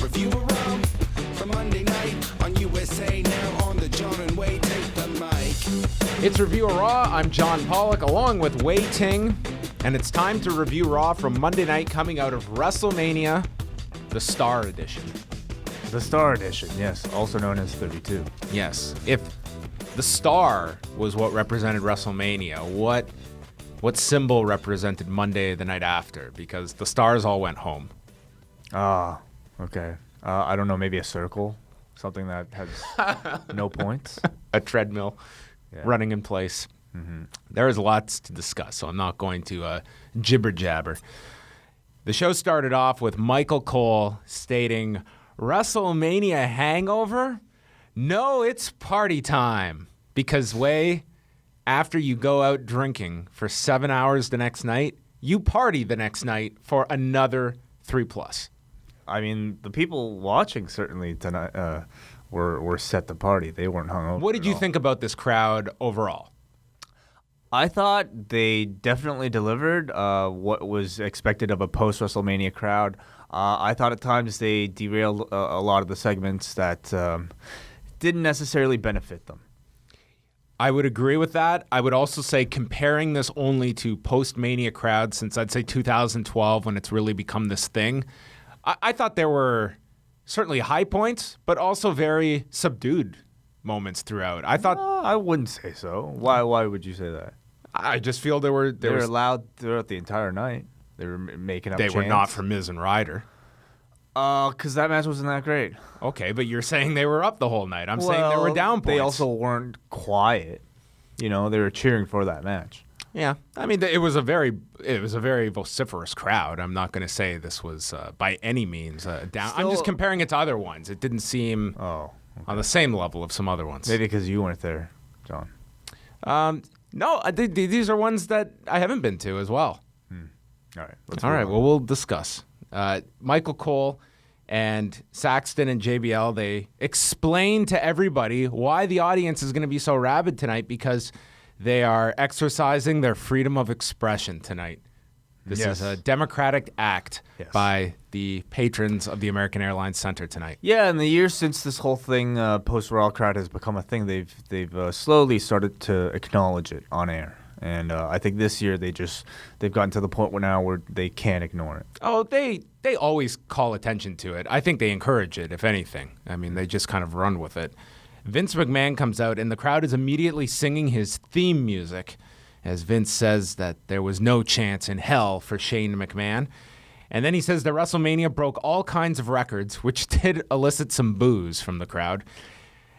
review of Raw from Monday night on USA Now on the John and Wai Take the Mic. It's Review of Raw. I'm John Pollock along with Wai Ting, and it's time to review Raw from Monday night coming out of WrestleMania, the Star Edition. The Star Edition, yes, also known as 32. Yes. If the Star was what represented WrestleMania, what symbol represented Monday the night after? Because the stars all went home. Okay. I don't know, maybe a circle? Something that has no points? A treadmill running in place. Mm-hmm. There is lots to discuss, so I'm not going to jibber-jabber. The show started off with Michael Cole stating, WrestleMania hangover? No, it's party time. Because, after you go out drinking for 7 hours the next night, you party the next night for another 3+. I mean, the people watching certainly tonight were set to party. They weren't hungover. What did you think about this crowd overall? I thought they definitely delivered what was expected of a post-WrestleMania crowd. I thought at times they derailed a lot of the segments that didn't necessarily benefit them. I would agree with that. I would also say comparing this only to post-Mania crowds since I'd say 2012 when it's really become this thing, I thought there were certainly high points, but also very subdued moments throughout. I thought I wouldn't say so. Why would you say that? I just feel they were loud throughout the entire night. They were making up They chants. were not for Miz and Ryder. Because that match wasn't that great. Okay, but you're saying they were up the whole night. I'm saying there were down points. They also weren't quiet. You know, they were cheering for that match. Yeah, I mean, it was a very vociferous crowd. I'm not going to say this was by any means down. I'm just comparing it to other ones. It didn't seem on the same level of some other ones. Maybe because you weren't there, John. No, these are ones that I haven't been to as well. All right. All right. Well, we'll discuss. Michael Cole and Saxton and JBL, they explain to everybody why the audience is going to be so rabid tonight because they are exercising their freedom of expression tonight. This is a democratic act by the patrons of the American Airlines Center tonight. Yeah, in the years since this whole thing, post-Raw crowd has become a thing, they've slowly started to acknowledge it on air. And I think this year they've gotten to the point where they can't ignore it. Oh, they always call attention to it. I think they encourage it, if anything. I mean, they just kind of run with it. Vince McMahon comes out, and the crowd is immediately singing his theme music, as Vince says that there was no chance in hell for Shane McMahon. And then he says that WrestleMania broke all kinds of records, which did elicit some boos from the crowd.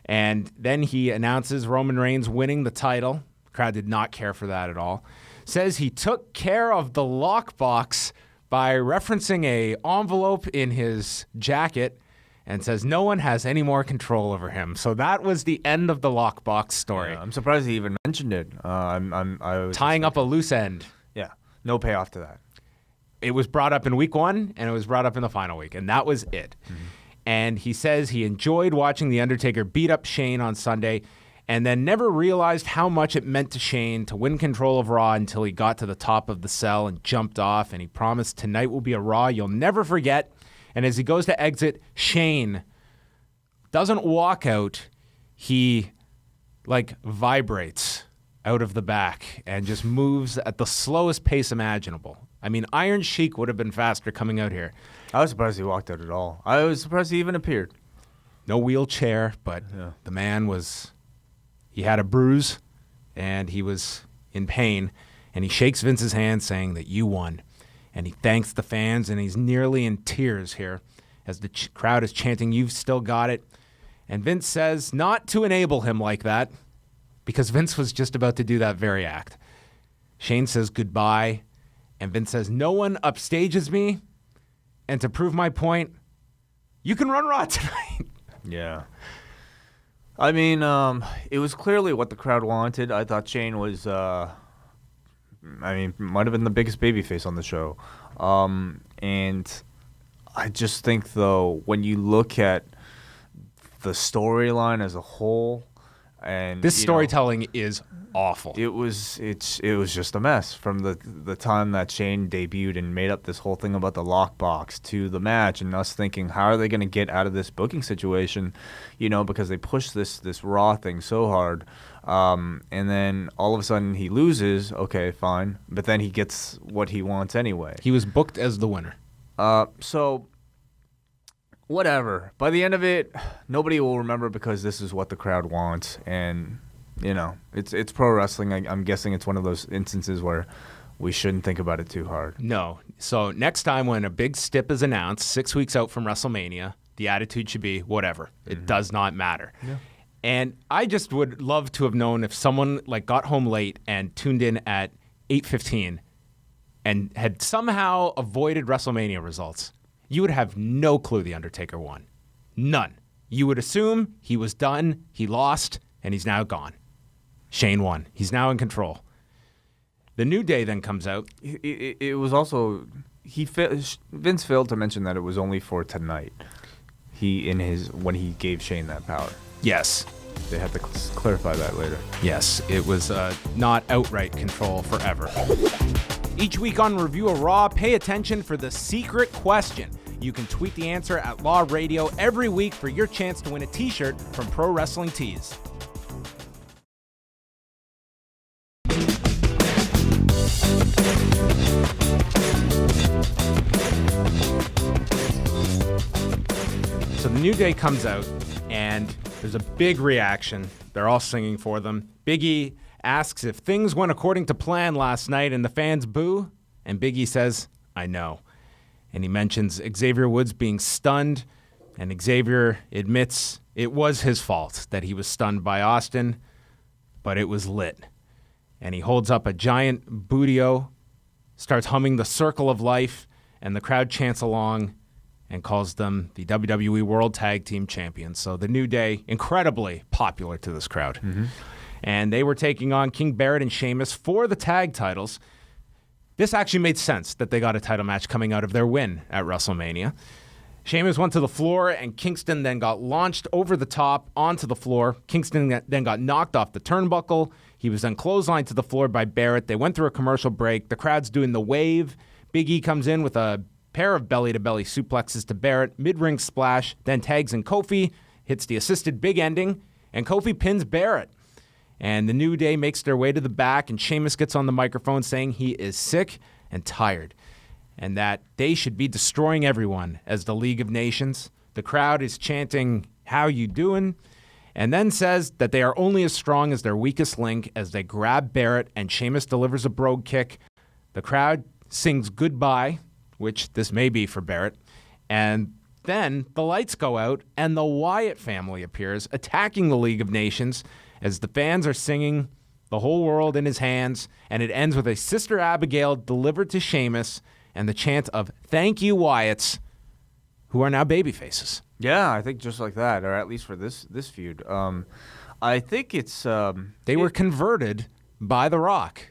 And then he announces Roman Reigns winning the title. Crowd did not care for that at all. Says he took care of the lockbox by referencing a envelope in his jacket and says no one has any more control over him. So that was the end of the lockbox story. Yeah, I'm surprised he even mentioned it. I was tying up a loose end. Yeah, no payoff to that. It was brought up in week 1 and it was brought up in the final week, and that was it. Mm-hmm. And he says he enjoyed watching The Undertaker beat up Shane on Sunday and then never realized how much it meant to Shane to win control of Raw until he got to the top of the cell and jumped off, and he promised tonight will be a Raw you'll never forget. And as he goes to exit, Shane doesn't walk out. He, vibrates out of the back and just moves at the slowest pace imaginable. I mean, Iron Sheik would have been faster coming out here. I was surprised he walked out at all. I was surprised he even appeared. No wheelchair, but the man he had a bruise, and he was in pain, and he shakes Vince's hand saying that you won, and he thanks the fans, and he's nearly in tears here as the crowd is chanting, you've still got it, and Vince says not to enable him like that, because Vince was just about to do that very act. Shane says goodbye, and Vince says, no one upstages me, and to prove my point, you can run Raw tonight. Yeah. I mean, it was clearly what the crowd wanted. I thought Shane was, might have been the biggest babyface on the show. And I just think, though, when you look at the storyline as a whole, And This storytelling is awful. It was just a mess from the time that Shane debuted and made up this whole thing about the lockbox to the match, and us thinking, how are they going to get out of this booking situation? Because they pushed this Raw thing so hard, and then all of a sudden he loses. Okay, fine, but then he gets what he wants anyway. He was booked as the winner. So whatever. By the end of it, nobody will remember because this is what the crowd wants, and it's pro wrestling. I'm guessing it's one of those instances where we shouldn't think about it too hard. No. So next time when a big stip is announced, 6 weeks out from WrestleMania, the attitude should be whatever. It does not matter. Yeah. And I just would love to have known if someone got home late and tuned in at 8:15 and had somehow avoided WrestleMania results. You would have no clue The Undertaker won. None. You would assume he was done, he lost, and he's now gone. Shane won. He's now in control. The New Day then comes out. It was also Vince failed to mention that it was only for tonight. When he gave Shane that power. Yes. They had to clarify that later. Yes, it was not outright control forever. Each week on Review of Raw, pay attention for the secret question. You can tweet the answer at Law Radio every week for your chance to win a t-shirt from Pro Wrestling Tees. So the New Day comes out, and there's a big reaction. They're all singing for them. Big E asks if things went according to plan last night, and the fans boo. And Big E says, I know. And he mentions Xavier Woods being stunned, and Xavier admits it was his fault that he was stunned by Austin, but it was lit. And he holds up a giant Booty-O, starts humming the Circle of Life, and the crowd chants along and calls them the WWE World Tag Team Champions. So the New Day, incredibly popular to this crowd. Mm-hmm. And they were taking on King Barrett and Sheamus for the tag titles. This actually made sense that they got a title match coming out of their win at WrestleMania. Sheamus went to the floor, and Kingston then got launched over the top onto the floor. Kingston then got knocked off the turnbuckle. He was then clotheslined to the floor by Barrett. They went through a commercial break. The crowd's doing the wave. Big E comes in with a pair of belly-to-belly suplexes to Barrett, mid-ring splash, then tags in Kofi, hits the assisted big ending, and Kofi pins Barrett. And the New Day makes their way to the back, and Sheamus gets on the microphone saying he is sick and tired, and that they should be destroying everyone as the League of Nations. The crowd is chanting, how you doing? And then says that they are only as strong as their weakest link as they grab Barrett, and Sheamus delivers a brogue kick. The crowd sings goodbye, which this may be for Barrett, and then the lights go out, and the Wyatt family appears, attacking the League of Nations as the fans are singing The Whole World in His Hands, and it ends with a Sister Abigail delivered to Sheamus and the chant of thank you, Wyatts, who are now babyfaces. Yeah, I think just like that, or at least for this feud. I think it's... they were converted by The Rock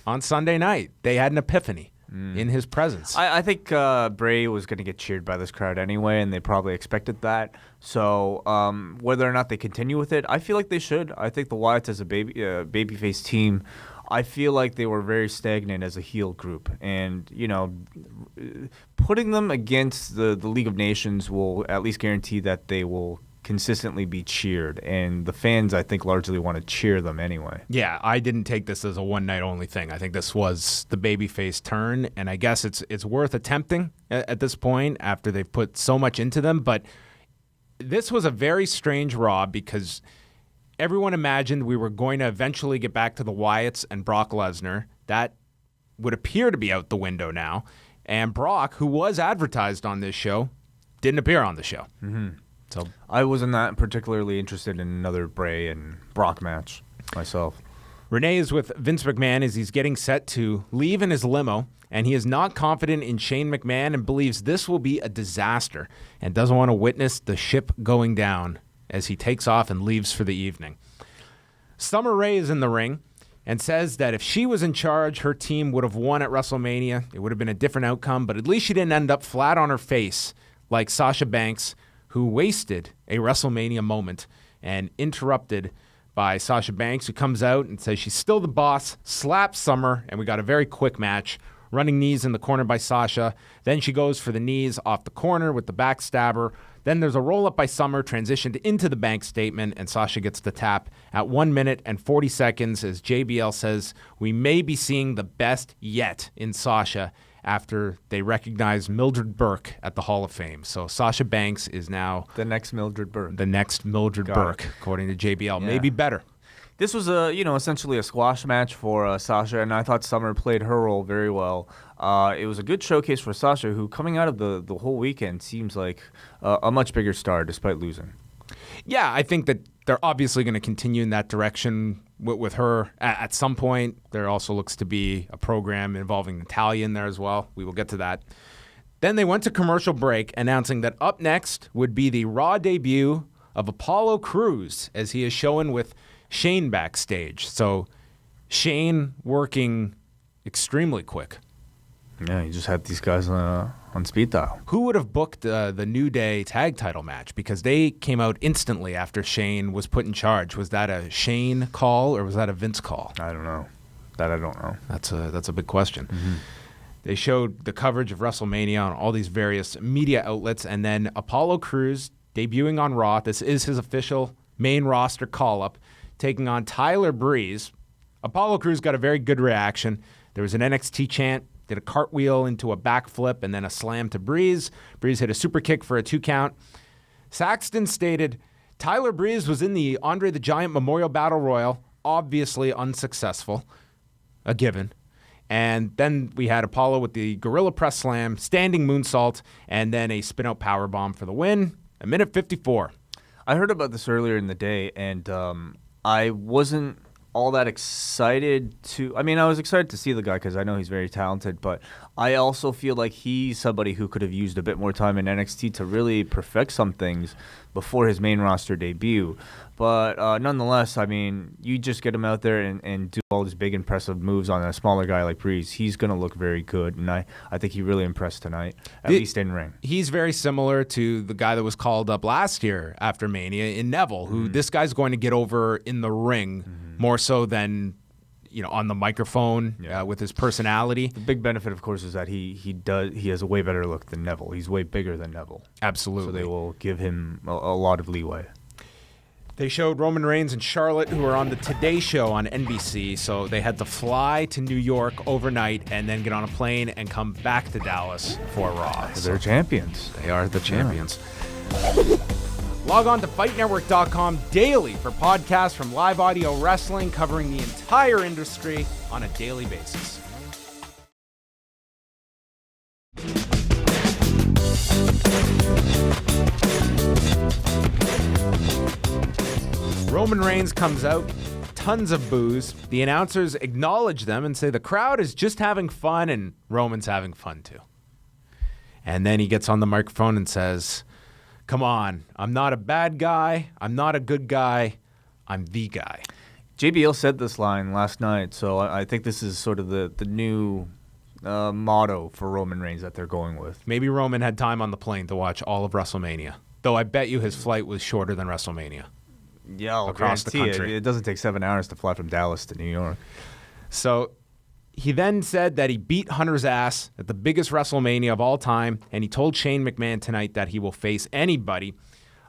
on Sunday night. They had an epiphany in his presence. I think Bray was going to get cheered by this crowd anyway, and they probably expected that. So whether or not they continue with it, I feel like they should. I think the Wyatts as a babyface team, I feel like they were very stagnant as a heel group. And, putting them against the League of Nations will at least guarantee that they will consistently be cheered, and the fans, I think, largely want to cheer them anyway. Yeah, I didn't take this as a one-night only thing. I think this was the babyface turn, and I guess it's worth attempting at this point after they've put so much into them. But this was a very strange Raw because everyone imagined we were going to eventually get back to the Wyatts and Brock Lesnar. That would appear to be out the window now. And Brock, who was advertised on this show, didn't appear on the show. Mm-hmm. So I wasn't that particularly interested in another Bray and Brock match myself. Renee is with Vince McMahon as he's getting set to leave in his limo, and he is not confident in Shane McMahon and believes this will be a disaster and doesn't want to witness the ship going down as he takes off and leaves for the evening. Summer Rae is in the ring and says that if she was in charge, her team would have won at WrestleMania. It would have been a different outcome, but at least she didn't end up flat on her face like Sasha Banks, who wasted a WrestleMania moment and interrupted by Sasha Banks, who comes out and says she's still the boss, slaps Summer, and we got a very quick match. Running knees in the corner by Sasha. Then she goes for the knees off the corner with the backstabber. Then there's a roll-up by Summer, transitioned into the Banks statement, and Sasha gets the tap at 1 minute and 40 seconds as JBL says, we may be seeing the best yet in Sasha after they recognize Mildred Burke at the Hall of Fame. So Sasha Banks is now The next Mildred Burke. the next Mildred Burke, according to JBL. Yeah. Maybe better. This was essentially a squash match for Sasha, and I thought Summer played her role very well. It was a good showcase for Sasha, who coming out of the whole weekend seems like a much bigger star despite losing. Yeah, I think that they're obviously going to continue in that direction with her at some point. There also looks to be a program involving Natalia in there as well. We will get to that. Then they went to commercial break, announcing that up next would be the Raw debut of Apollo Crews, as he is showing with Shane backstage. So Shane working extremely quick. Yeah, you just had these guys on speed dial. Who would have booked the New Day tag title match? Because they came out instantly after Shane was put in charge. Was that a Shane call or was that a Vince call? I don't know. That I don't know. That's a big question. Mm-hmm. They showed the coverage of WrestleMania on all these various media outlets, and then Apollo Crews debuting on Raw. This is his official main roster call-up, taking on Tyler Breeze. Apollo Crews got a very good reaction. There was an NXT chant, did a cartwheel into a backflip, and then a slam to Breeze. Breeze hit a super kick for a 2 count. Saxton stated, Tyler Breeze was in the Andre the Giant Memorial Battle Royal, obviously unsuccessful, a given. And then we had Apollo with the Gorilla Press Slam, standing moonsault, and then a spin-out powerbomb for the win. 1:54. I heard about this earlier in the day, and I wasn't all that excited to... I mean, I was excited to see the guy because I know he's very talented, but I also feel like he's somebody who could have used a bit more time in NXT to really perfect some things before his main roster debut. But nonetheless, I mean, you just get him out there and do all these big, impressive moves on a smaller guy like Breeze. He's going to look very good, and I think he really impressed tonight, at least in ring. He's very similar to the guy that was called up last year after Mania in Neville, who this guy's going to get over in the ring more so than on the microphone with his personality. The big benefit, of course, is that he has a way better look than Neville. He's way bigger than Neville. Absolutely. So they will give him a lot of leeway. They showed Roman Reigns and Charlotte, who were on the Today Show on NBC, so they had to fly to New York overnight and then get on a plane and come back to Dallas for Raw. They're champions. They are the champions. Log on to FightNetwork.com daily for podcasts from Live Audio Wrestling covering the entire industry on a daily basis. Roman Reigns comes out, tons of boos. The announcers acknowledge them and say the crowd is just having fun and Roman's having fun too. And then he gets on the microphone and says, come on, I'm not a bad guy, I'm not a good guy, I'm the guy. JBL said this line last night, so I think this is sort of the new motto for Roman Reigns that they're going with. Maybe Roman had time on the plane to watch all of WrestleMania, though I bet you his flight was shorter than WrestleMania. Yeah, I'll across the country. It doesn't take 7 hours to fly from Dallas to New York. So he then said that he beat Hunter's ass at the biggest WrestleMania of all time, and he told Shane McMahon tonight that he will face anybody,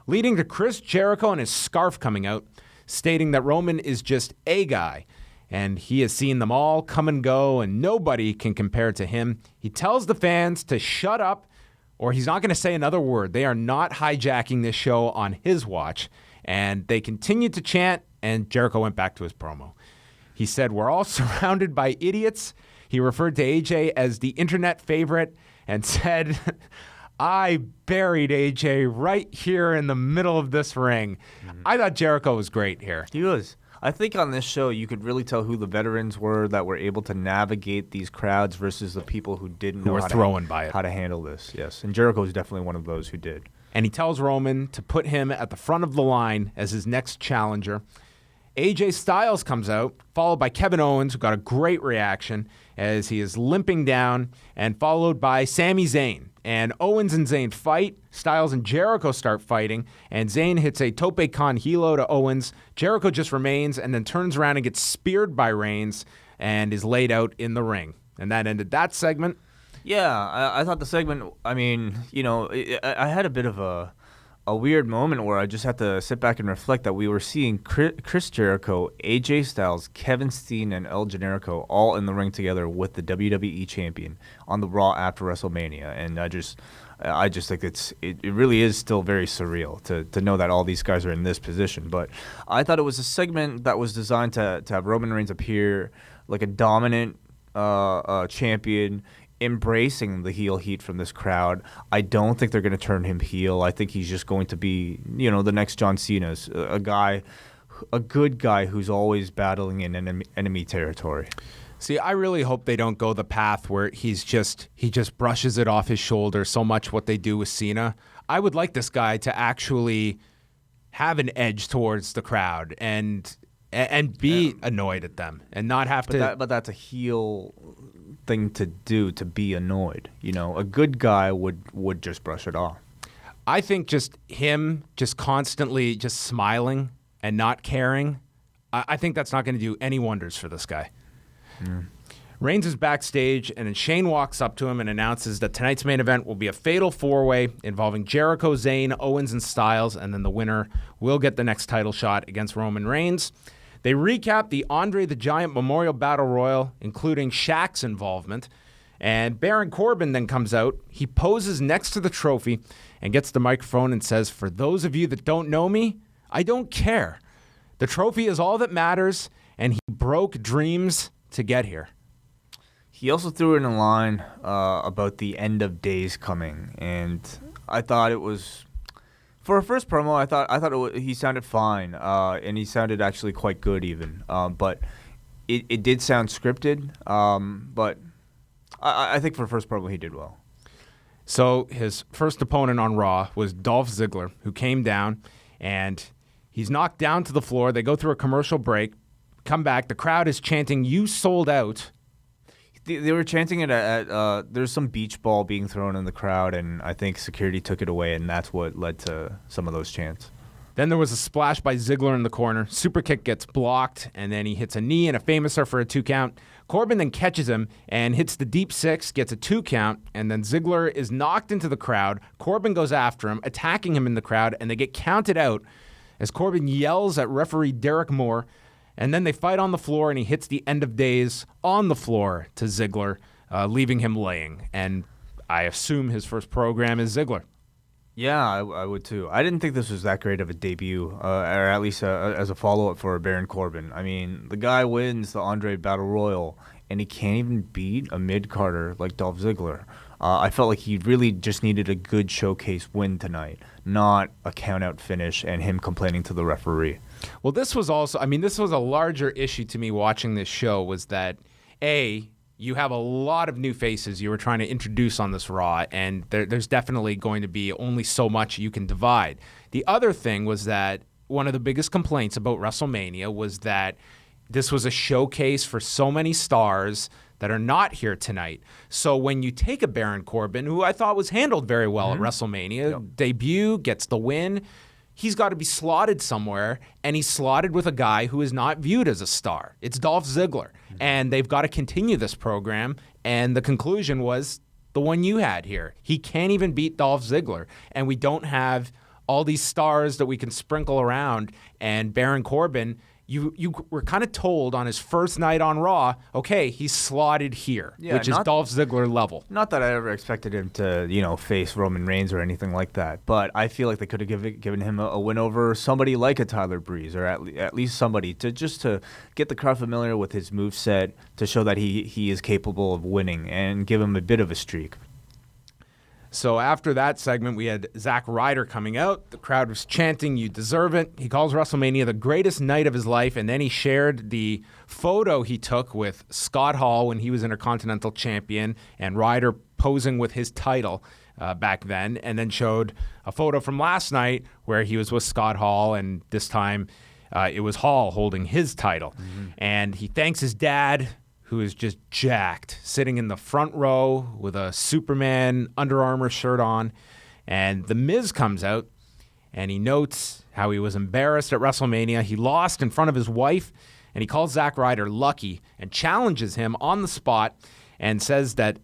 leading to Chris Jericho and his scarf coming out, stating that Roman is just a guy, and he has seen them all come and go, and nobody can compare to him. He tells the fans to shut up, or he's not going to say another word. They are not hijacking this show on his watch. And they continued to chant, and Jericho went back to his promo. He said, we're all surrounded by idiots. He referred to AJ as the internet favorite and said, I buried AJ right here in the middle of this ring. I thought Jericho was great here. He was. I think on this show, you could really tell who the veterans were that were able to navigate these crowds versus the people who didn't know how to handle this. Yes, and Jericho is definitely one of those who did. And he tells Roman to put him at the front of the line as his next challenger. AJ Styles comes out, followed by Kevin Owens, who got a great reaction as he is limping down, and followed by Sami Zayn. And Owens and Zayn fight. Styles and Jericho start fighting. And Zayn hits a tope con hilo to Owens. Jericho just remains and then turns around and gets speared by Reigns and is laid out in the ring. And that ended that segment. Yeah, I thought the segment, I mean, I had a bit of a weird moment where I just had to sit back and reflect that we were seeing Chris Jericho, AJ Styles, Kevin Steen, and El Generico all in the ring together with the WWE Champion on the Raw after WrestleMania. And I just think it really is still very surreal to know that all these guys are in this position. But I thought it was a segment that was designed to have Roman Reigns appear like a dominant champion, embracing the heel heat from this crowd. I don't think they're going to turn him heel. I think he's just going to be, the next John Cena, a good guy who's always battling in enemy territory. See, I really hope they don't go the path where he just brushes it off his shoulder so much what they do with Cena. I would like this guy to actually have an edge towards the crowd and be annoyed at them and not have to. But that's a heel thing to do, to be annoyed. A good guy would just brush it off. I think just him just constantly just smiling and not caring, I think that's not going to do any wonders for this guy. Reigns is backstage, and then Shane walks up to him and announces that tonight's main event will be a fatal four-way involving Jericho, Zayn, Owens, and Styles, and then the winner will get the next title shot against Roman Reigns. They recap the Andre the Giant Memorial Battle Royal, including Shaq's involvement, and Baron Corbin then comes out. He poses next to the trophy and gets the microphone and says, "For those of you that don't know me, I don't care. The trophy is all that matters, and he broke dreams to get here." He also threw in a line about the end of days coming, and I thought it was, for a first promo, I thought he sounded fine, and he sounded actually quite good even. But it did sound scripted, but I think for a first promo he did well. So his first opponent on Raw was Dolph Ziggler, who came down, and he's knocked down to the floor. They go through a commercial break, come back. The crowd is chanting, "You sold out." They were chanting it at there's some beach ball being thrown in the crowd, and I think security took it away, and that's what led to some of those chants. Then there was a splash by Ziggler in the corner. Super kick gets blocked, and then he hits a knee and a famouser for a 2 count. Corbin then catches him and hits the deep 6, gets a 2 count, and then Ziggler is knocked into the crowd. Corbin goes after him, attacking him in the crowd, and they get counted out as Corbin yells at referee Derek Moore. And then they fight on the floor, and he hits the end of days on the floor to Ziggler, leaving him laying. And I assume his first program is Ziggler. Yeah, I would too. I didn't think this was that great of a debut, or at least as a follow-up for Baron Corbin. I mean, the guy wins the Andre Battle Royal, and he can't even beat a mid-carder like Dolph Ziggler. I felt like he really just needed a good showcase win tonight, not a count-out finish and him complaining to the referee. Well, this was a larger issue to me watching this show, was that, A, you have a lot of new faces you were trying to introduce on this Raw, and there's definitely going to be only so much you can divide. The other thing was that one of the biggest complaints about WrestleMania was that this was a showcase for so many stars that are not here tonight. So when you take a Baron Corbin, who I thought was handled very well at WrestleMania, debut, gets the win, he's got to be slotted somewhere, and he's slotted with a guy who is not viewed as a star. It's Dolph Ziggler, and they've got to continue this program, and the conclusion was the one you had here. He can't even beat Dolph Ziggler, and we don't have all these stars that we can sprinkle around, and Baron Corbin, you were kind of told on his first night on Raw, okay, he's slotted here, which is Dolph Ziggler level. Not that I ever expected him to, face Roman Reigns or anything like that, but I feel like they could have given him a win over somebody like a Tyler Breeze, or at least somebody to get the crowd familiar with his moveset, to show that he is capable of winning and give him a bit of a streak. So after that segment, we had Zack Ryder coming out. The crowd was chanting, "You deserve it." He calls WrestleMania the greatest night of his life, and then he shared the photo he took with Scott Hall when he was Intercontinental Champion, and Ryder posing with his title back then, and then showed a photo from last night where he was with Scott Hall, and this time it was Hall holding his title. And he thanks his dad who is just jacked, sitting in the front row with a Superman Under Armour shirt on. And The Miz comes out, and he notes how he was embarrassed at WrestleMania. He lost in front of his wife, and he calls Zack Ryder lucky and challenges him on the spot and says that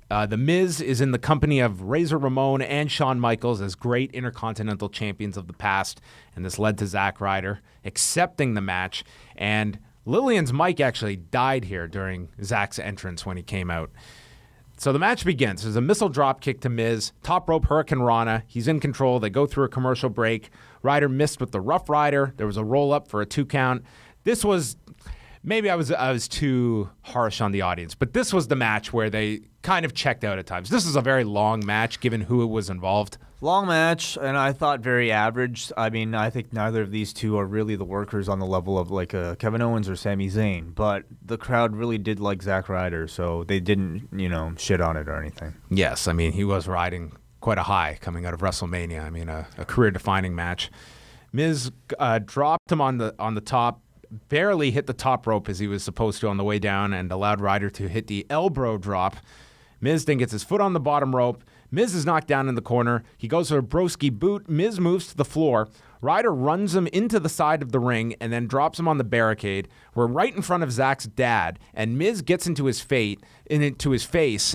The Miz is in the company of Razor Ramon and Shawn Michaels as great Intercontinental Champions of the past. And this led to Zack Ryder accepting the match. And Lillian's mic actually died here during Zack's entrance when he came out. So the match begins. There's a missile drop kick to Miz, top rope Hurricane Rana. He's in control. They go through a commercial break. Ryder missed with the Rough Rider. There was a roll up for a 2 count. This was, maybe I was too harsh on the audience, but this was the match where they kind of checked out at times. This is a very long match given who was involved. Long match, and I thought very average. I mean, I think neither of these two are really the workers on the level of like Kevin Owens or Sami Zayn, but the crowd really did like Zack Ryder, so they didn't, shit on it or anything. Yes, I mean, he was riding quite a high coming out of WrestleMania. I mean, a career-defining match. Miz dropped him on the top, barely hit the top rope as he was supposed to on the way down, and allowed Ryder to hit the elbow drop. Miz then gets his foot on the bottom rope. Miz is knocked down in the corner. He goes for a broski boot. Miz moves to the floor. Ryder runs him into the side of the ring and then drops him on the barricade. We're right in front of Zack's dad, and Miz gets into his face,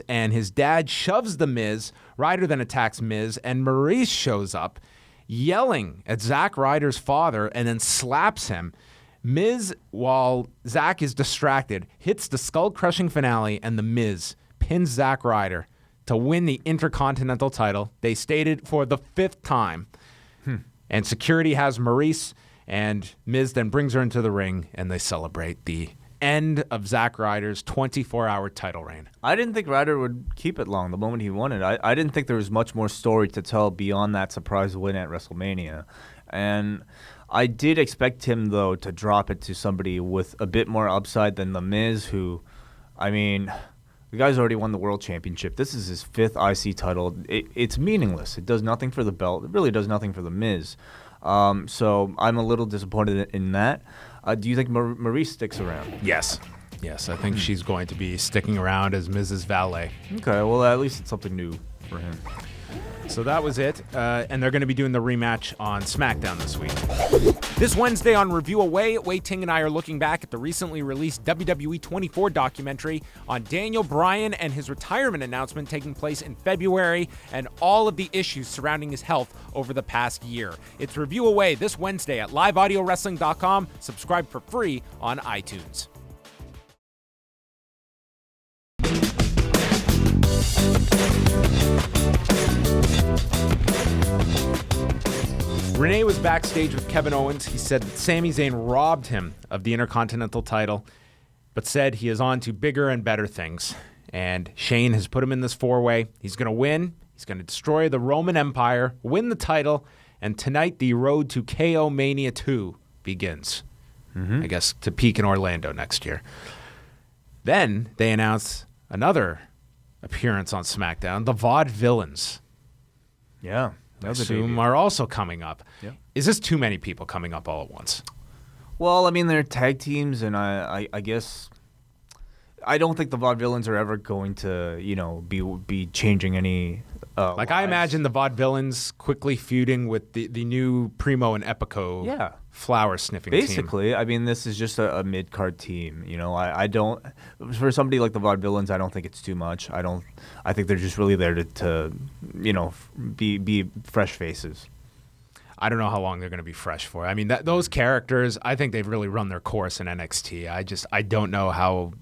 and his dad shoves the Miz. Ryder then attacks Miz, and Maurice shows up, yelling at Zack Ryder's father, and then slaps him. Miz, while Zack is distracted, hits the skull-crushing finale, and the Miz pins Zack Ryder to win the Intercontinental title. They stated for the 5th time. And security has Maurice, and Miz then brings her into the ring, and they celebrate the end of Zack Ryder's 24-hour title reign. I didn't think Ryder would keep it long the moment he won it. I didn't think there was much more story to tell beyond that surprise win at WrestleMania. And I did expect him, though, to drop it to somebody with a bit more upside than The Miz, who, I mean, the guy's already won the World Championship. This is his 5th IC title. It's meaningless. It does nothing for the belt. It really does nothing for The Miz. So I'm a little disappointed in that. Do you think Maurice sticks around? Yes, I think she's going to be sticking around as Miz's valet. Okay, well, at least it's something new for him. So that was it, and they're going to be doing the rematch on SmackDown this week. This Wednesday on Review Away, Wei Ting and I are looking back at the recently released WWE 24 documentary on Daniel Bryan and his retirement announcement taking place in February and all of the issues surrounding his health over the past year. It's Review Away this Wednesday at liveaudiowrestling.com. Subscribe for free on iTunes. Renee was backstage with Kevin Owens. He said that Sami Zayn robbed him of the Intercontinental title, but said he is on to bigger and better things. And Shane has put him in this 4-way. He's going to win. He's going to destroy the Roman Empire, win the title, and tonight the road to KO Mania 2 begins. I guess to peak in Orlando next year. Then they announce another appearance on SmackDown, the Vaudevillains. Yeah. I assume are also coming up. Yeah. Is this too many people coming up all at once? Well, I mean, they're tag teams, and I guess I don't think the Vaudevillains are ever going to, be changing any. I imagine the Vaudevillains quickly feuding with the new Primo and Epico flower sniffing team. Basically, I mean, this is just a mid-card team. I don't, for somebody like the Vaudevillains, I don't think it's too much. I think they're just really there to be fresh faces. I don't know how long they're going to be fresh for. I mean, those characters, I think they've really run their course in NXT. I don't know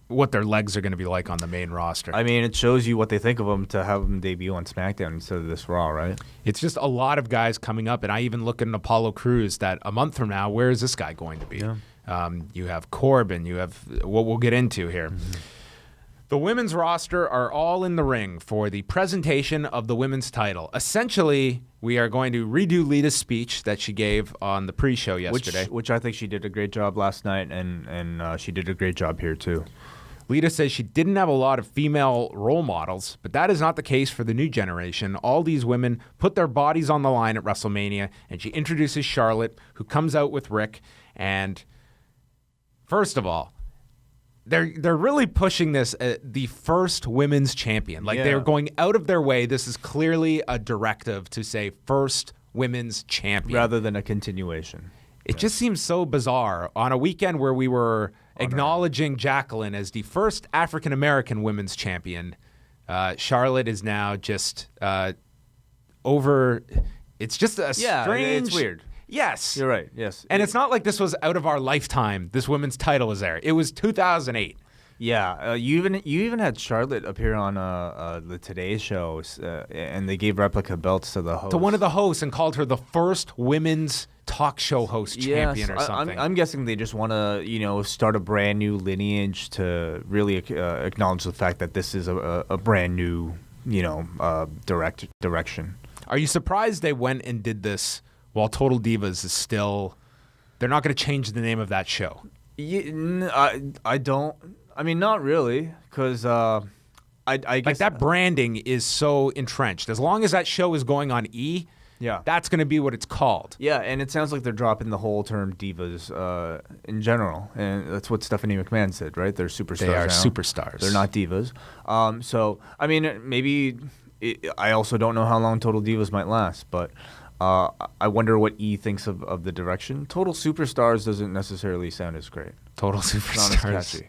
what their legs are going to be like on the main roster. I mean, it shows you what they think of them to have them debut on SmackDown instead of this Raw, right? It's just a lot of guys coming up, and I even look at an Apollo Crews that a month from now, where is this guy going to be? Yeah. You have Corbin, you have what we'll get into here. The women's roster are all in the ring for the presentation of the women's title. Essentially, we are going to redo Lita's speech that she gave on the pre-show yesterday. Which I think she did a great job last night, and she did a great job here too. Lita says she didn't have a lot of female role models, but that is not the case for the new generation. All these women put their bodies on the line at WrestleMania, and she introduces Charlotte, who comes out with Rick. And first of all, they're really pushing this the first women's champion. Like they're going out of their way. This is clearly a directive to say first women's champion rather than a continuation. It just seems so bizarre on a weekend where we were acknowledging Jacqueline as the first African American women's champion. Charlotte is now just over. It's just a strange. It's weird. Yes, you're right. Yes, and it's not like this was out of our lifetime. This women's title was there. It was 2008. Yeah, you even had Charlotte appear on the Today Show, and they gave replica belts to the host. To one of the hosts, and called her the first women's talk show host champion or something. I'm guessing they just want to, start a brand new lineage to really acknowledge the fact that this is a brand new, direction. Are you surprised they went and did this while Total Divas is still? They're not going to change the name of that show. I don't. I mean, not really, because I guess like that branding is so entrenched. As long as that show is going on E, that's going to be what it's called. Yeah, and it sounds like they're dropping the whole term divas in general, and that's what Stephanie McMahon said, right? They're superstars. They are now. superstars. They're not divas. So I mean, maybe I also don't know how long Total Divas might last, but I wonder what E thinks of the direction. Total Superstars doesn't necessarily sound as great. Total Superstars. It's not as catchy.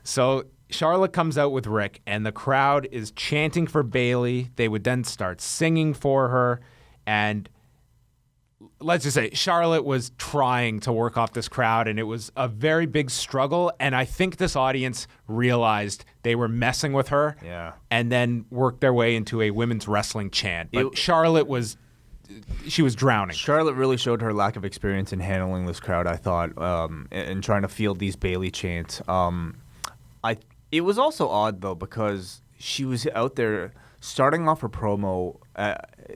So Charlotte comes out with Rick, and the crowd is chanting for Bayley. They would then start singing for her, and let's just say Charlotte was trying to work off this crowd, and it was a very big struggle. And I think this audience realized they were messing with her, and then worked their way into a women's wrestling chant. But Charlotte was drowning. Charlotte really showed her lack of experience in handling this crowd, I thought, and trying to field these Bayley chants. It was also odd, though, because she was out there starting off her promo,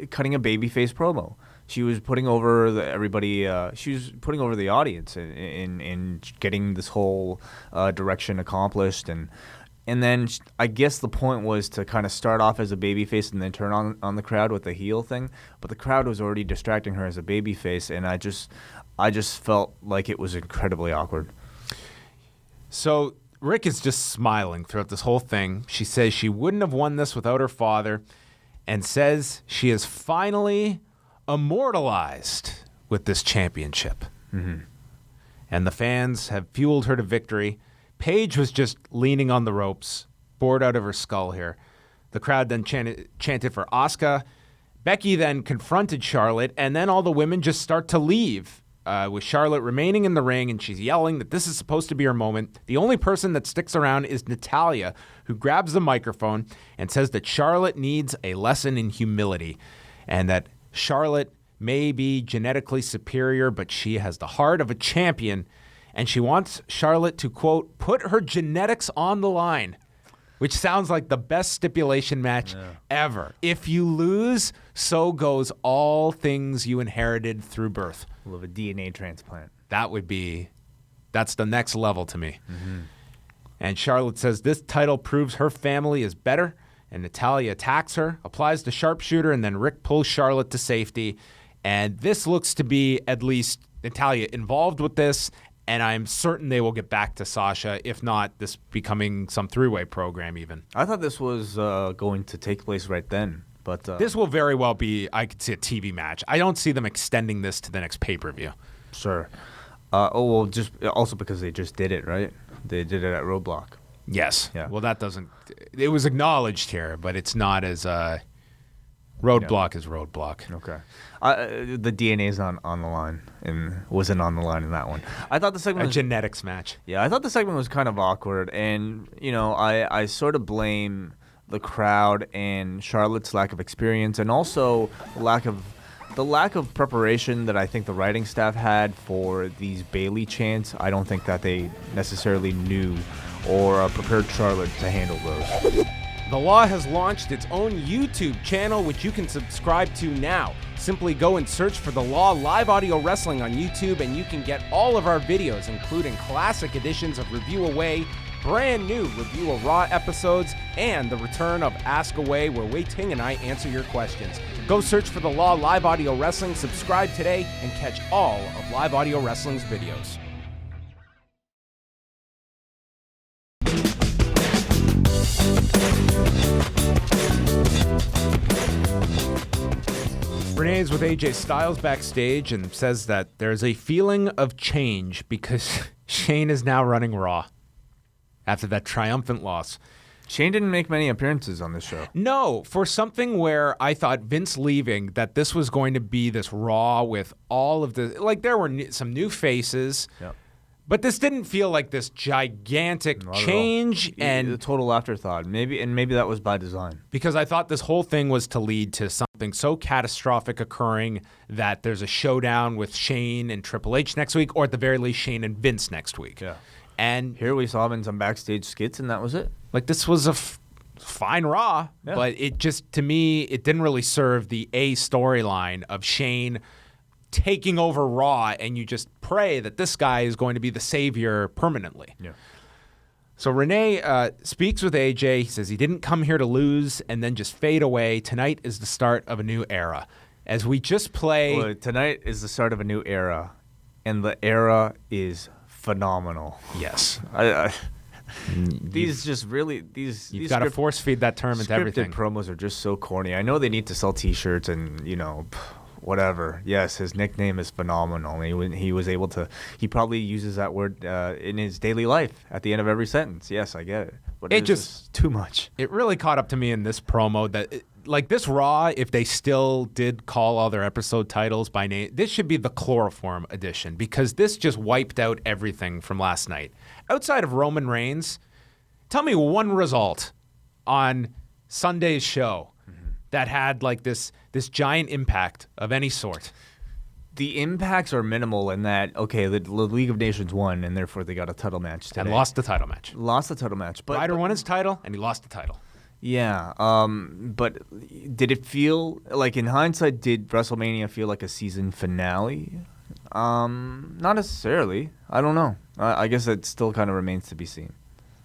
cutting a babyface promo. She was putting over everybody. She was putting over the audience in getting this whole direction accomplished, and then I guess the point was to kind of start off as a babyface and then turn on the crowd with the heel thing. But the crowd was already distracting her as a babyface, and I just felt like it was incredibly awkward. So Rick is just smiling throughout this whole thing. She says she wouldn't have won this without her father, and says she is finally immortalized with this championship. Mm-hmm. And the fans have fueled her to victory. Paige was just leaning on the ropes, bored out of her skull here. The crowd then chanted for Asuka. Becky then confronted Charlotte, and then all the women just start to leave, with Charlotte remaining in the ring, and she's yelling that this is supposed to be her moment. The only person that sticks around is Natalya, who grabs the microphone and says that Charlotte needs a lesson in humility, and that Charlotte may be genetically superior, but she has the heart of a champion, and she wants Charlotte to, quote, put her genetics on the line, which sounds like the best stipulation match ever. If you lose, so goes all things you inherited through birth. We'll have a DNA transplant. That's the next level to me. Mm-hmm. And Charlotte says this title proves her family is better, and Natalya attacks her, applies the sharpshooter, and then Rick pulls Charlotte to safety. And this looks to be at least Natalya involved with this, and I'm certain they will get back to Sasha, if not this becoming some three-way program even. I thought this was going to take place right then. But this will very well be, I could see a TV match. I don't see them extending this to the next pay-per-view. Sure. Just also because they just did it, right? They did it at Roadblock. Yes. Yeah. Well, that doesn't... It was acknowledged here, but it's not as... Roadblock is Roadblock. Okay. The DNA is on the line, and wasn't on the line in that one. I thought the segment was... A genetics match. Yeah, I thought the segment was kind of awkward, and, I sort of blame the crowd and Charlotte's lack of experience, and also the lack of preparation that I think the writing staff had for these Bayley chants. I don't think that they necessarily knew or prepared Charlotte to handle those. The Law has launched its own YouTube channel, which you can subscribe to now. Simply go and search for The Law Live Audio Wrestling on YouTube, and you can get all of our videos, including classic editions of Review Away, brand new Review of Raw episodes, and the return of Ask Away, where Wei Ting and I answer your questions. Go search for The Law Live Audio Wrestling, subscribe today, and catch all of Live Audio Wrestling's videos. Renee's with AJ Styles backstage and says that there's a feeling of change because Shane is now running Raw after that triumphant loss. Shane didn't make many appearances on this show. No, for something where I thought Vince leaving, that this was going to be this Raw with all of the, like there were some new faces, but this didn't feel like this gigantic change. And the total afterthought. Maybe that was by design. Because I thought this whole thing was to lead to something so catastrophic occurring that there's a showdown with Shane and Triple H next week, or at the very least Shane and Vince next week. Yeah. And here we saw him in some backstage skits, and that was it. Like, this was a fine Raw, but it just, to me, it didn't really serve the A storyline of Shane taking over Raw, and you just pray that this guy is going to be the savior permanently. Yeah. So Renee speaks with AJ. He says he didn't come here to lose and then just fade away. Tonight is the start of a new era. As we just play... Well, tonight is the start of a new era, and the era is phenomenal. Yes. These just really you've got to force feed that term into everything. Promos are just so corny. I know they need to sell T-shirts and whatever. Yes, his nickname is phenomenal. He was able to. He probably uses that word in his daily life at the end of every sentence. Yes, I get it. But it just too much. It really caught up to me in this promo that. Like this Raw, if they still did call all their episode titles by name, this should be the chloroform edition because this just wiped out everything from last night. Outside of Roman Reigns, tell me one result on Sunday's show that had like this giant impact of any sort. The impacts are minimal in that, okay, the League of Nations won, and therefore they got a title match today. And lost the title match. But Ryder won his title, and he lost the title. Yeah, but did it feel, like in hindsight, did WrestleMania feel like a season finale? Not necessarily. I don't know. I guess it still kind of remains to be seen.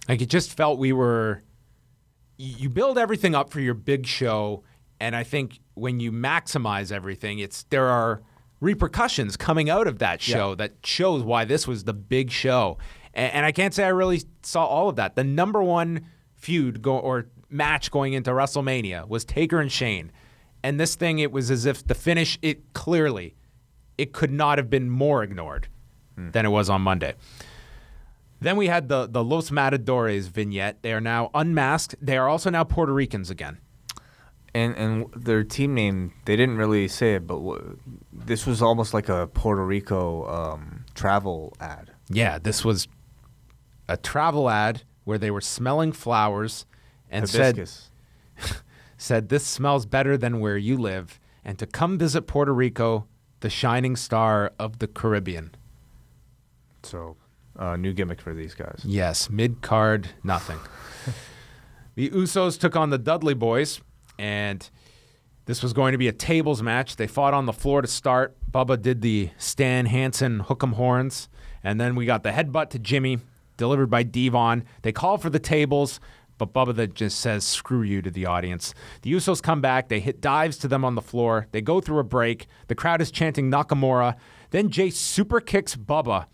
Like it just felt you build everything up for your big show, and I think when you maximize everything, there are repercussions coming out of that show that shows why this was the big show. And I can't say I really saw all of that. The number one feud match going into WrestleMania was Taker and Shane. And this thing, it was as if the finish, it could not have been more ignored than it was on Monday. Then we had the Los Matadores vignette. They are now unmasked. They are also now Puerto Ricans again. And their team name, they didn't really say it, but this was almost like a Puerto Rico travel ad. Yeah, this was a travel ad where they were smelling flowers and hibiscus. said, this smells better than where you live, and to come visit Puerto Rico, the shining star of the Caribbean. So, new gimmick for these guys. Yes, mid-card, nothing. The Usos took on the Dudley Boyz, and this was going to be a tables match. They fought on the floor to start. Bubba did the Stan Hansen hook'em horns, and then we got the headbutt to Jimmy, delivered by Devon. They call for the tables, but Bubba that just says, screw you to the audience. The Usos come back. They hit dives to them on the floor. They go through a break. The crowd is chanting Nakamura. Then Jay super kicks Bubba,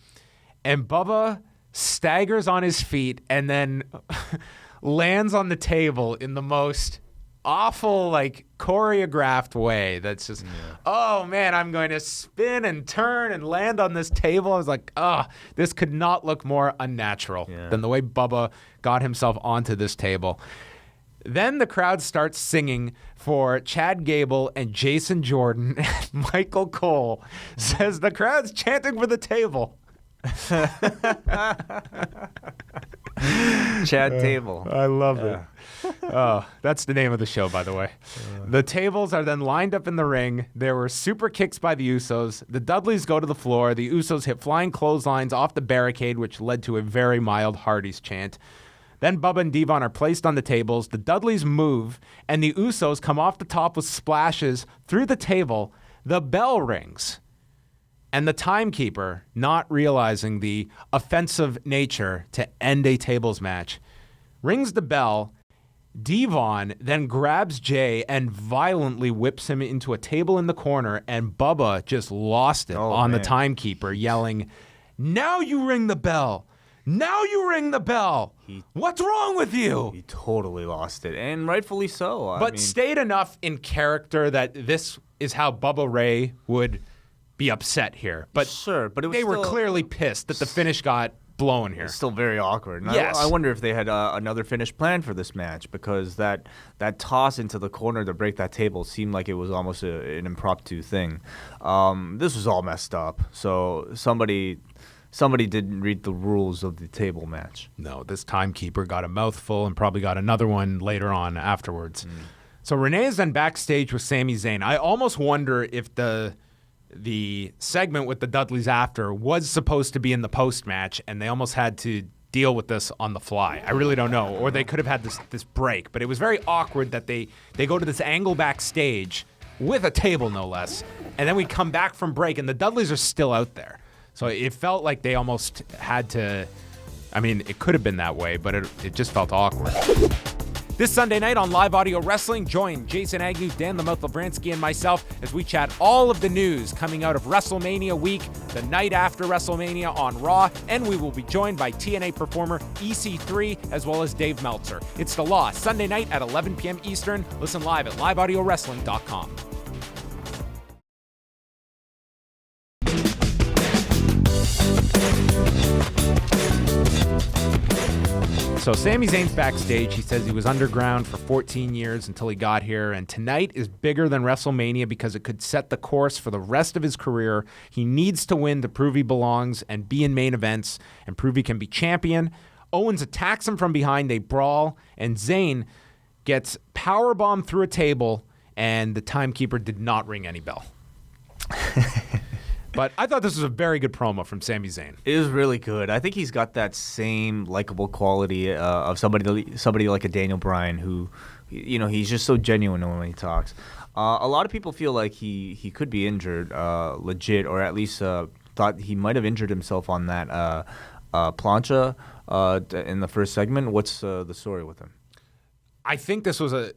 and Bubba staggers on his feet and then lands on the table in the most awful, like, choreographed way. That's just, oh, man, I'm going to spin and turn and land on this table. I was like, this could not look more unnatural than the way Bubba got himself onto this table. Then the crowd starts singing for Chad Gable and Jason Jordan. Michael Cole says the crowd's chanting for the table. Chad Table. I love it. Oh, that's the name of the show, by the way. The tables are then lined up in the ring. There were super kicks by the Usos. The Dudleys go to the floor. The Usos hit flying clotheslines off the barricade, which led to a very mild Hardy's chant. Then Bubba and Devon are placed on the tables. The Dudleys move, and the Usos come off the top with splashes through the table. The bell rings. And the timekeeper, not realizing the offensive nature to end a tables match, rings the bell. Devon then grabs Jay and violently whips him into a table in the corner, and Bubba just lost it the timekeeper, yelling, "Now you ring the bell! Now you ring the bell! What's wrong with you?" He totally lost it, and rightfully so. But stayed enough in character that this is how Bubba Ray would be upset here. But sure, but they were clearly pissed that the finish got blown here. It's still very awkward. And Yes. I wonder if they had another finish planned for this match, because that toss into the corner to break that table seemed like it was almost an impromptu thing. This was all messed up. So somebody didn't read the rules of the table match. No, this timekeeper got a mouthful and probably got another one later on afterwards. So Renee is then backstage with Sami Zayn. I almost wonder if the segment with the Dudleys after was supposed to be in the post-match, and they almost had to deal with this on the fly. I really don't know. Or they could have had this break. But it was very awkward that they go to this angle backstage with a table, no less, and then we come back from break, and the Dudleys are still out there. So it felt like they almost had to... I mean, it could have been that way, but it just felt awkward. This Sunday night on Live Audio Wrestling, join Jason Agnew, Dan the Mouth Labransky, and myself as we chat all of the news coming out of WrestleMania week, the night after WrestleMania on Raw, and we will be joined by TNA performer EC3 as well as Dave Meltzer. It's The Law, Sunday night at 11 p.m. Eastern. Listen live at liveaudiowrestling.com. So Sami Zayn's backstage. He says he was underground for 14 years until he got here, and tonight is bigger than WrestleMania because it could set the course for the rest of his career. He needs to win to prove he belongs and be in main events and prove he can be champion. Owens attacks him from behind. They brawl, and Zayn gets powerbombed through a table, and the timekeeper did not ring any bell. But I thought this was a very good promo from Sami Zayn. It was really good. I think he's got that same likable quality of somebody like a Daniel Bryan, who, he's just so genuine when he talks. A lot of people feel like he could be injured, legit, or at least thought he might have injured himself on that plancha in the first segment. What's the story with him? I think this was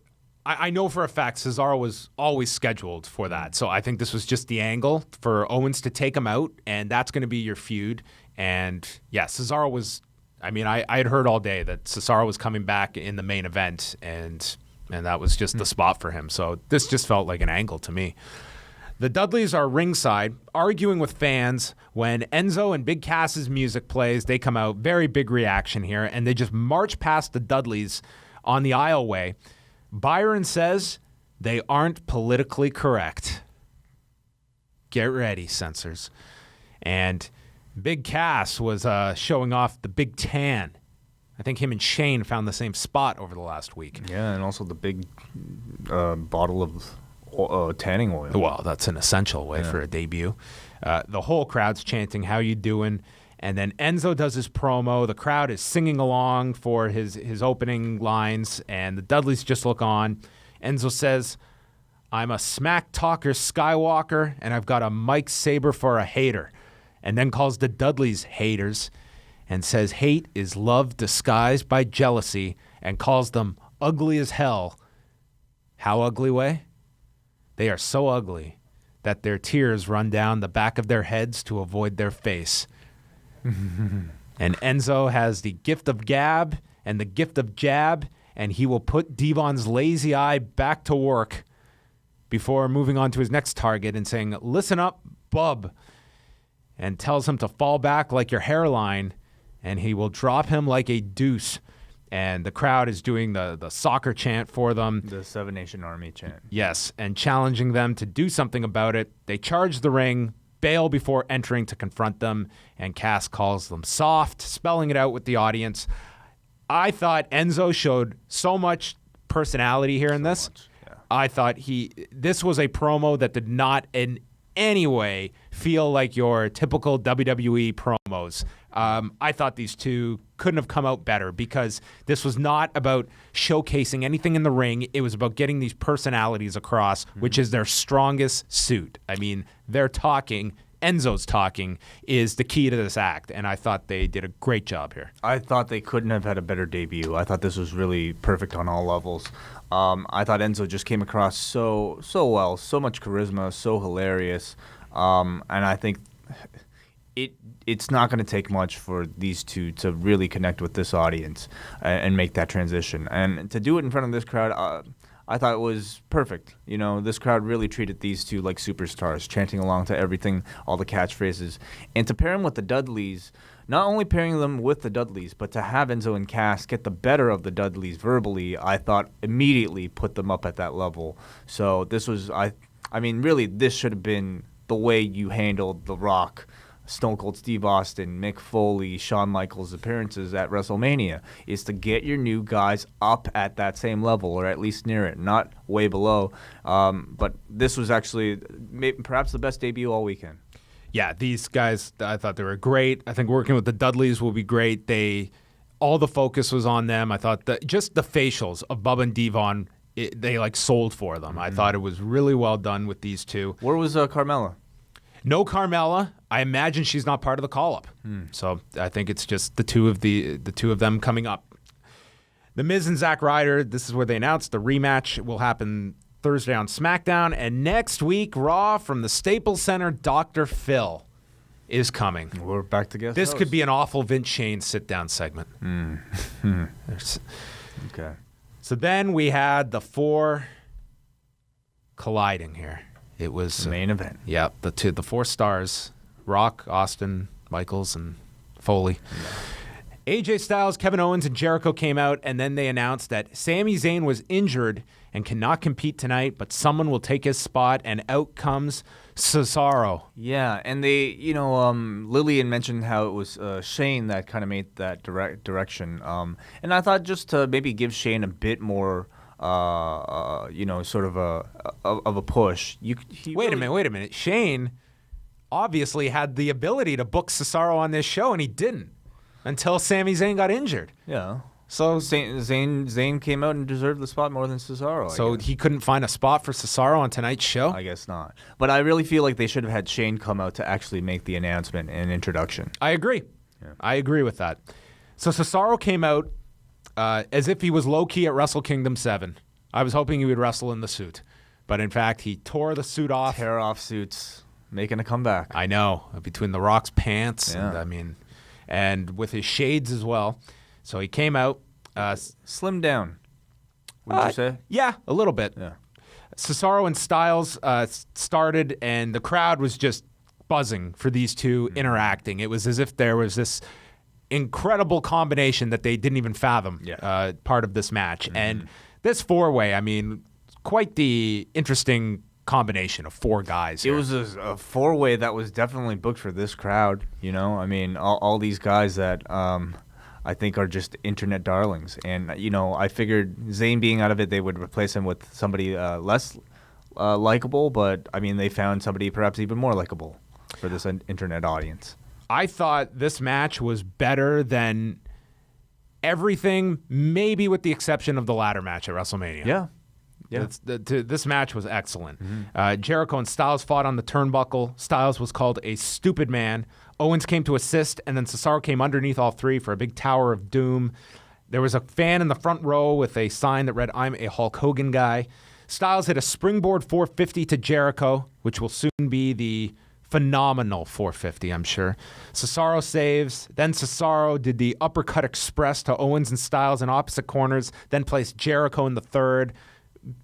I know for a fact Cesaro was always scheduled for that. So I think this was just the angle for Owens to take him out, and that's going to be your feud. And yeah, Cesaro was, I had heard all day that Cesaro was coming back in the main event, and that was just the spot for him. So this just felt like an angle to me. The Dudleys are ringside, arguing with fans. When Enzo and Big Cass's music plays, they come out, very big reaction here, and they just march past the Dudleys on the aisleway. Byron says they aren't politically correct. Get ready, censors. And Big Cass was showing off the big tan. I think him and Shane found the same spot over the last week. Yeah, and also the big bottle of tanning oil. Well, that's an essential way for a debut. The whole crowd's chanting, "How you doing?" And then Enzo does his promo. The crowd is singing along for his opening lines, and the Dudleys just look on. Enzo says, "I'm a smack talker Skywalker, and I've got a Mike Saber for a hater," and then calls the Dudleys haters and says hate is love disguised by jealousy, and calls them ugly as hell. How ugly way? They are so ugly that their tears run down the back of their heads to avoid their face. And Enzo has the gift of gab and the gift of jab, and he will put Devon's lazy eye back to work before moving on to his next target and saying, "Listen up, bub," and tells him to fall back like your hairline, and he will drop him like a deuce. And the crowd is doing the soccer chant for them. The Seven Nation Army chant. Yes, and challenging them to do something about it. They charge the ring, bail before entering to confront them, and Cass calls them soft, spelling it out with the audience. I thought Enzo showed so much personality here in this. Yeah. I thought this was a promo that did not in any way feel like your typical WWE promos. I thought these two couldn't have come out better, because this was not about showcasing anything in the ring. It was about getting these personalities across, which is their strongest suit. I mean, they're talking. Enzo's talking is the key to this act, and I thought they did a great job here. I thought they couldn't have had a better debut. I thought this was really perfect on all levels. I thought Enzo just came across so well, so much charisma, so hilarious, and I think it's not going to take much for these two to really connect with this audience and make that transition. And to do it in front of this crowd, I thought it was perfect. You know, this crowd really treated these two like superstars, chanting along to everything, all the catchphrases. And to pair them with the Dudleys, not only pairing them with the Dudleys, but to have Enzo and Cass get the better of the Dudleys verbally, I thought immediately put them up at that level. So this was, I mean, really, this should have been the way you handled The Rock, Stone Cold Steve Austin, Mick Foley, Shawn Michaels' appearances at WrestleMania, is to get your new guys up at that same level, or at least near it, not way below. But this was actually perhaps the best debut all weekend. Yeah, these guys, I thought they were great. I think working with the Dudleys will be great. All the focus was on them. I thought that just the facials of Bubba and Devon, they like sold for them. I thought it was really well done with these two. Where was Carmella? No Carmella. I imagine she's not part of the call-up. So I think it's just the two of them coming up. The Miz and Zack Ryder, this is where they announced the rematch will happen Thursday on SmackDown. And next week, Raw from the Staples Center, Dr. Phil is coming. We're back to guest This host. could be an awful Vince Shane sit-down segment. Okay. So then we had the four colliding here. It was The main event. Yeah, the four stars: Rock, Austin, Michaels, and Foley. AJ Styles, Kevin Owens, and Jericho came out, and then they announced that Sami Zayn was injured and cannot compete tonight, but someone will take his spot, and out comes Cesaro. Yeah, and they, Lillian mentioned how it was Shane that kind of made that direction. And I thought just to maybe give Shane a bit more, sort of a push. Wait a minute. Shane obviously had the ability to book Cesaro on this show, and he didn't until Sami Zayn got injured. Yeah. So Zayn came out and deserved the spot more than Cesaro. So he couldn't find a spot for Cesaro on tonight's show? I guess not. But I really feel like they should have had Shane come out to actually make the announcement and introduction. I agree. Yeah. I agree with that. So Cesaro came out as if he was low-key at Wrestle Kingdom 7. I was hoping he would wrestle in the suit. But in fact, he tore the suit off. Tear off suits, making a comeback. I know. Between The Rock's pants and with his shades as well. So he came out. Slimmed down, wouldn't you say? Yeah, a little bit. Yeah. Cesaro and Styles started, and the crowd was just buzzing for these two interacting. It was as if there was this incredible combination that they didn't even fathom part of this match. And this four-way, I mean, quite the interesting combination of four guys here. It was a four-way that was definitely booked for this crowd, I mean, all these guys that I think are just internet darlings. And, I figured Zayn being out of it, they would replace him with somebody less likable. But, I mean, they found somebody perhaps even more likable for this internet audience. I thought this match was better than everything, maybe with the exception of the ladder match at WrestleMania. Yeah. This match was excellent. Jericho and Styles fought on the turnbuckle. Styles was called a stupid man. Owens came to assist, and then Cesaro came underneath all three for a big Tower of Doom. There was a fan in the front row with a sign that read, "I'm a Hulk Hogan guy." Styles hit a springboard 450 to Jericho, which will soon be the phenomenal 450, I'm sure. Cesaro saves. Then Cesaro did the uppercut express to Owens and Styles in opposite corners, then placed Jericho in the third.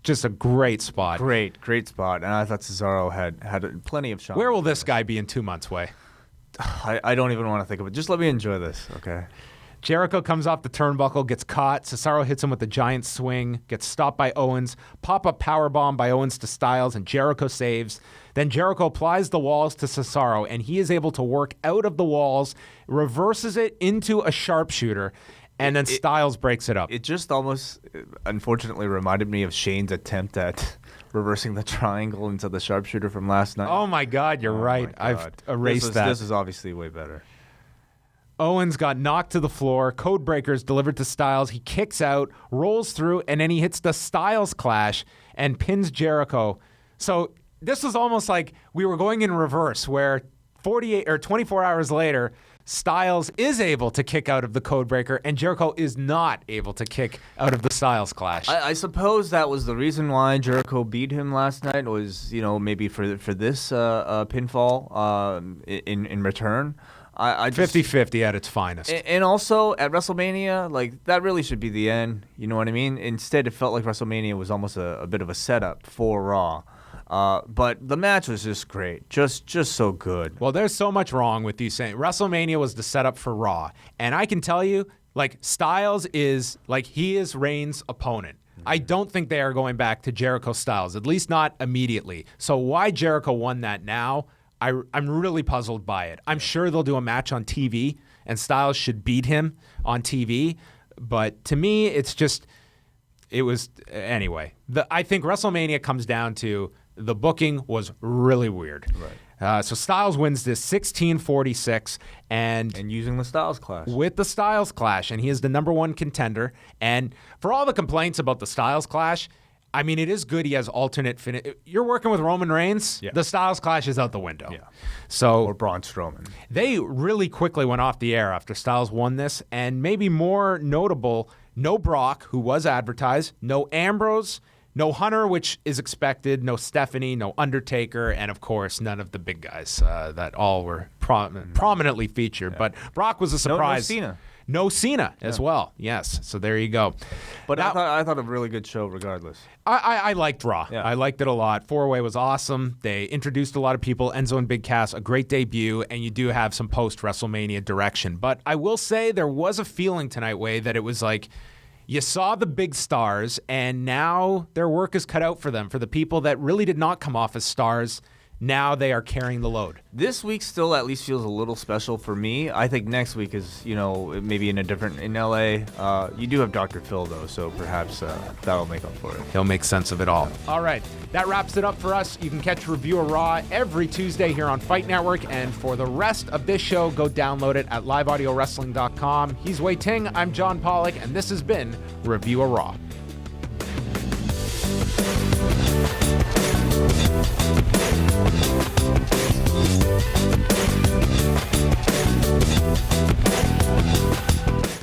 Just a great spot. Great spot. And I thought Cesaro had plenty of shots. Where will this guy be in 2 months' way? I don't even want to think of it. Just let me enjoy this, okay? Jericho comes off the turnbuckle, gets caught. Cesaro hits him with a giant swing, gets stopped by Owens. Pop-up powerbomb by Owens to Styles, and Jericho saves. Then Jericho applies the walls to Cesaro, and he is able to work out of the walls, reverses it into a sharpshooter, and then Styles breaks it up. It just almost, unfortunately, reminded me of Shane's attempt at reversing the triangle into the sharpshooter from last night. Oh, my God, you're right. I've erased that. This is obviously way better. Owens got knocked to the floor. Code breakers delivered to Styles. He kicks out, rolls through, and then he hits the Styles Clash and pins Jericho. So this was almost like we were going in reverse, where 48 or 24 hours later, Styles is able to kick out of the code breaker, and Jericho is not able to kick out of the Styles Clash. I suppose that was the reason why Jericho beat him last night, was maybe for this pinfall in return. I just 50-50 at its finest. And also at WrestleMania, like that really should be the end. You know what I mean? Instead, it felt like WrestleMania was almost a bit of a setup for Raw. But the match was just great, just so good. Well, there's so much wrong with you saying WrestleMania was the setup for Raw, and I can tell you, like Styles is like he is Reigns' opponent. I don't think they are going back to Jericho Styles, at least not immediately. So why Jericho won that now? I'm really puzzled by it. I'm sure they'll do a match on TV, and Styles should beat him on TV. But to me, anyway. I think WrestleMania comes down to the booking was really weird. Right. So Styles wins this 16-46, and using the Styles Clash. With the Styles Clash, and he is the number one contender. And for all the complaints about the Styles Clash, I mean, it is good he has alternate finish. You're working with Roman Reigns, the Styles Clash is out the window. Yeah. So Or Braun Strowman. they really quickly went off the air after Styles won this, and maybe more notable, no Brock, who was advertised, no Ambrose, no Hunter, which is expected, no Stephanie, no Undertaker, and of course, none of the big guys that all were prominently featured. Yeah. But Brock was a surprise. No Cena. No Cena as well. Yes. So there you go. But now, I thought a really good show regardless. I liked Raw. Yeah. I liked it a lot. 4-Way was awesome. They introduced a lot of people. Enzo and Big Cass, a great debut, and you do have some post-WrestleMania direction. But I will say there was a feeling tonight, Way, that it was like you saw the big stars, and now their work is cut out for them. For the people that really did not come off as stars, now they are carrying the load. This week still at least feels a little special for me. I think next week is, maybe in LA. You do have Dr. Phil, though, so perhaps that'll make up for it. He'll make sense of it all. All right, that wraps it up for us. You can catch Review of Raw every Tuesday here on Fight Network, and for the rest of this show, go download it at liveaudiowrestling.com. He's Wei Ting, I'm John Pollock, and this has been Review of Raw.